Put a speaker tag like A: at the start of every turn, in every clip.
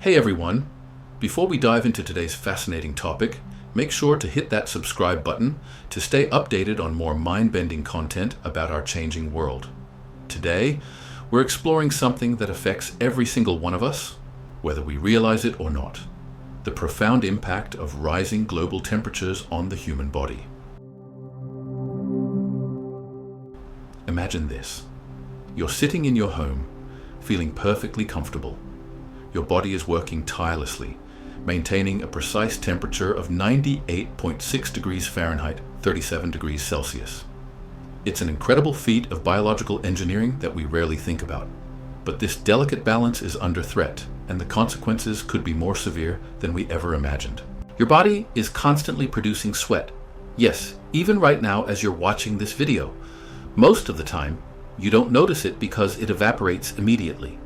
A: Hey everyone! Before we dive into today's fascinating topic, make sure to hit that subscribe button to stay updated on more mind-bending content about our changing world. Today, we're exploring something that affects every single one of us, whether we realize it or not: the profound impact of rising global temperatures on the human body. Imagine this. You're sitting in your home, feeling perfectly comfortable. Your body is working tirelessly, maintaining a precise temperature of 98.6 degrees Fahrenheit, 37 degrees Celsius. It's an incredible feat of biological engineering that we rarely think about. But this delicate balance is under threat, and the consequences could be more severe than we ever imagined. Your body is constantly producing sweat. Yes, even right now as you're watching this video. Most of the time, you don't notice it because it evaporates immediately.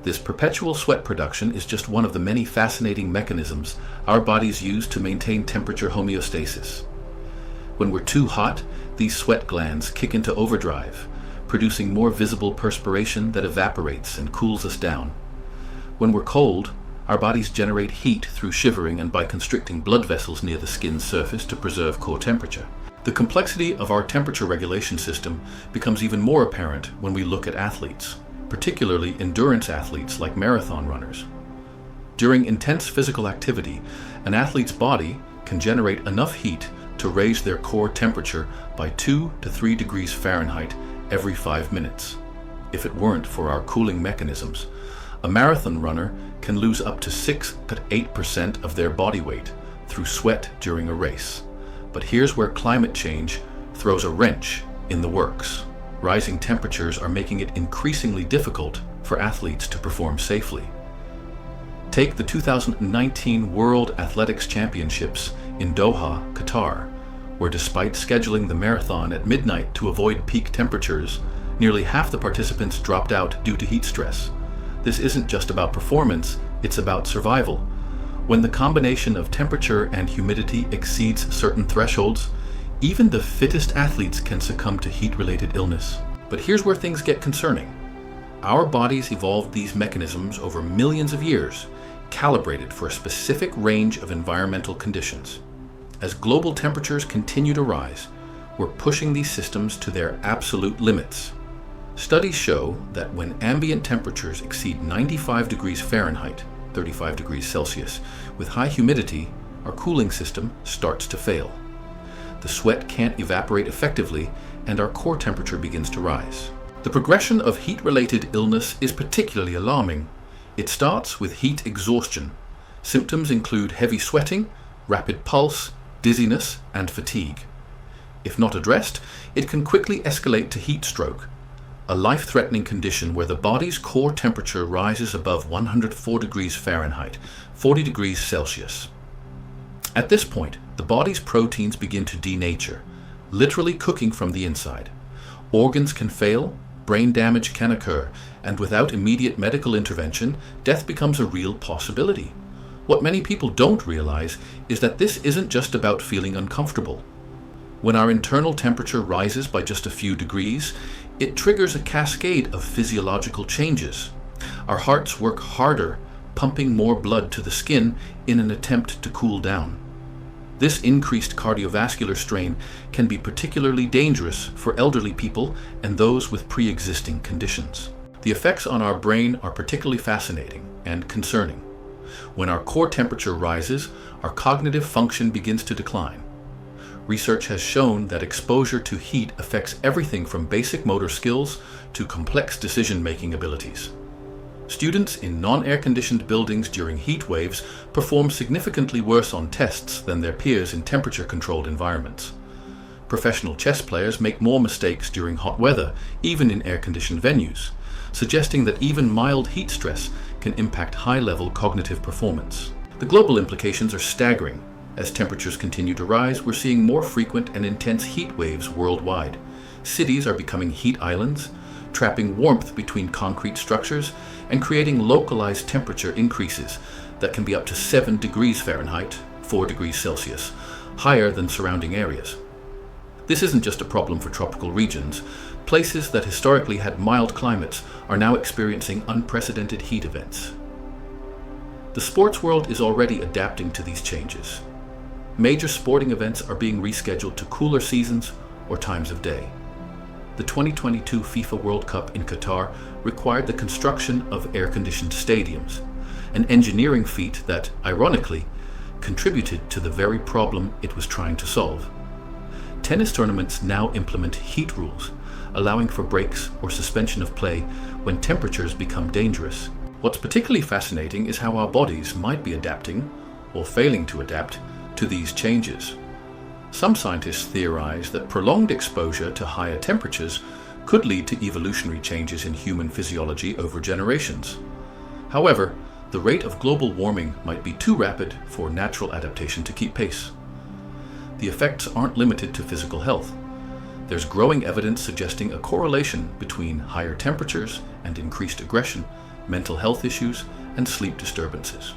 A: This perpetual sweat production is just one of the many fascinating mechanisms our bodies use to maintain temperature homeostasis. When we're too hot, these sweat glands kick into overdrive, producing more visible perspiration that evaporates and cools us down. When we're cold, our bodies generate heat through shivering and by constricting blood vessels near the skin's surface to preserve core temperature. The complexity of our temperature regulation system becomes even more apparent when we look at athletes, particularly endurance athletes like marathon runners. During intense physical activity, an athlete's body can generate enough heat to raise their core temperature by 2 to 3 degrees Fahrenheit every 5 minutes. If it weren't for our cooling mechanisms, a marathon runner can lose up to 6 to 8% of their body weight through sweat during a race. But here's where climate change throws a wrench in the works. Rising temperatures are making it increasingly difficult for athletes to perform safely. Take the 2019 World Athletics Championships in Doha, Qatar, where despite scheduling the marathon at midnight to avoid peak temperatures, nearly half the participants dropped out due to heat stress. This isn't just about performance, it's about survival. When the combination of temperature and humidity exceeds certain thresholds, even the fittest athletes can succumb to heat-related illness. But here's where things get concerning. Our bodies evolved these mechanisms over millions of years, calibrated for a specific range of environmental conditions. As global temperatures continue to rise, we're pushing these systems to their absolute limits. Studies show that when ambient temperatures exceed 95 degrees Fahrenheit, 35 degrees Celsius, with high humidity, our cooling system starts to fail. The sweat can't evaporate effectively, and our core temperature begins to rise. The progression of heat-related illness is particularly alarming. It starts with heat exhaustion. Symptoms include heavy sweating, rapid pulse, dizziness, and fatigue. If not addressed, it can quickly escalate to heat stroke, a life-threatening condition where the body's core temperature rises above 104 degrees Fahrenheit, 40 degrees Celsius. At this point, the body's proteins begin to denature, literally cooking from the inside. Organs can fail, brain damage can occur, and without immediate medical intervention, death becomes a real possibility. What many people don't realize is that this isn't just about feeling uncomfortable. When our internal temperature rises by just a few degrees, it triggers a cascade of physiological changes. Our hearts work harder, pumping more blood to the skin in an attempt to cool down. This increased cardiovascular strain can be particularly dangerous for elderly people and those with pre-existing conditions. The effects on our brain are particularly fascinating and concerning. When our core temperature rises, our cognitive function begins to decline. Research has shown that exposure to heat affects everything from basic motor skills to complex decision-making abilities. Students in non-air-conditioned buildings during heat waves perform significantly worse on tests than their peers in temperature-controlled environments. Professional chess players make more mistakes during hot weather, even in air-conditioned venues, suggesting that even mild heat stress can impact high-level cognitive performance. The global implications are staggering. As temperatures continue to rise, we're seeing more frequent and intense heat waves worldwide. Cities are becoming heat islands, trapping warmth between concrete structures and creating localized temperature increases that can be up to 7 degrees Fahrenheit, 4 degrees Celsius, higher than surrounding areas. This isn't just a problem for tropical regions. Places that historically had mild climates are now experiencing unprecedented heat events. The sports world is already adapting to these changes. Major sporting events are being rescheduled to cooler seasons or times of day. The 2022 FIFA World Cup in Qatar required the construction of air-conditioned stadiums, an engineering feat that, ironically, contributed to the very problem it was trying to solve. Tennis tournaments now implement heat rules, allowing for breaks or suspension of play when temperatures become dangerous. What's particularly fascinating is how our bodies might be adapting, or failing to adapt, to these changes. Some scientists theorize that prolonged exposure to higher temperatures could lead to evolutionary changes in human physiology over generations. However, the rate of global warming might be too rapid for natural adaptation to keep pace. The effects aren't limited to physical health. There's growing evidence suggesting a correlation between higher temperatures and increased aggression, mental health issues, and sleep disturbances.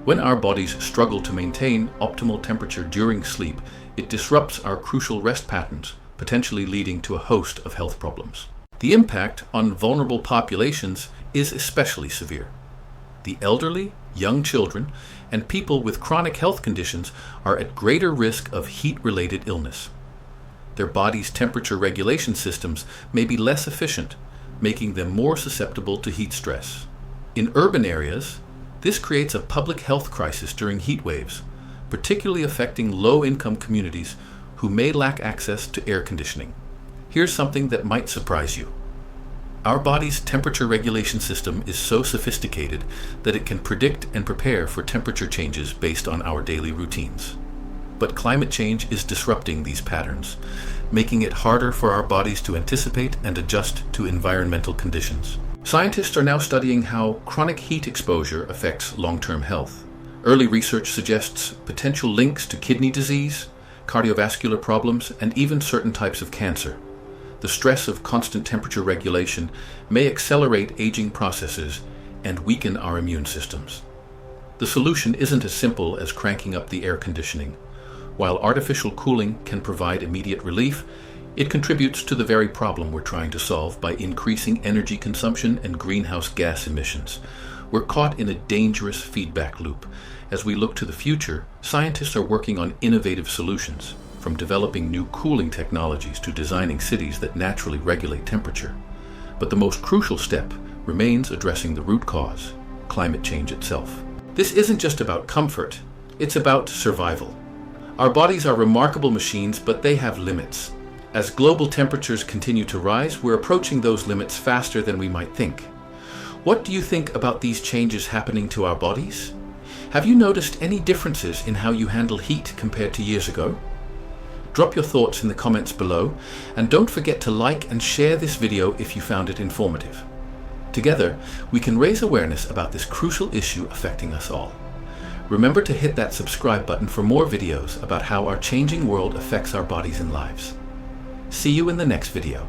A: When our bodies struggle to maintain optimal temperature during sleep, it disrupts our crucial rest patterns, potentially leading to a host of health problems. The impact on vulnerable populations is especially severe. The elderly, young children, and people with chronic health conditions are at greater risk of heat-related illness. Their body's temperature regulation systems may be less efficient, making them more susceptible to heat stress. In urban areas, this creates a public health crisis during heat waves, particularly affecting low-income communities who may lack access to air conditioning. Here's something that might surprise you. Our body's temperature regulation system is so sophisticated that it can predict and prepare for temperature changes based on our daily routines. But climate change is disrupting these patterns, making it harder for our bodies to anticipate and adjust to environmental conditions. Scientists are now studying how chronic heat exposure affects long-term health. Early research suggests potential links to kidney disease, cardiovascular problems, and even certain types of cancer. The stress of constant temperature regulation may accelerate aging processes and weaken our immune systems. The solution isn't as simple as cranking up the air conditioning. While artificial cooling can provide immediate relief, it contributes to the very problem we're trying to solve by increasing energy consumption and greenhouse gas emissions. We're caught in a dangerous feedback loop. As we look to the future, scientists are working on innovative solutions, from developing new cooling technologies to designing cities that naturally regulate temperature. But the most crucial step remains addressing the root cause, climate change itself. This isn't just about comfort, it's about survival. Our bodies are remarkable machines, but they have limits. As global temperatures continue to rise, we're approaching those limits faster than we might think. What do you think about these changes happening to our bodies? Have you noticed any differences in how you handle heat compared to years ago? Drop your thoughts in the comments below, and don't forget to like and share this video if you found it informative. Together, we can raise awareness about this crucial issue affecting us all. Remember to hit that subscribe button for more videos about how our changing world affects our bodies and lives. See you in the next video.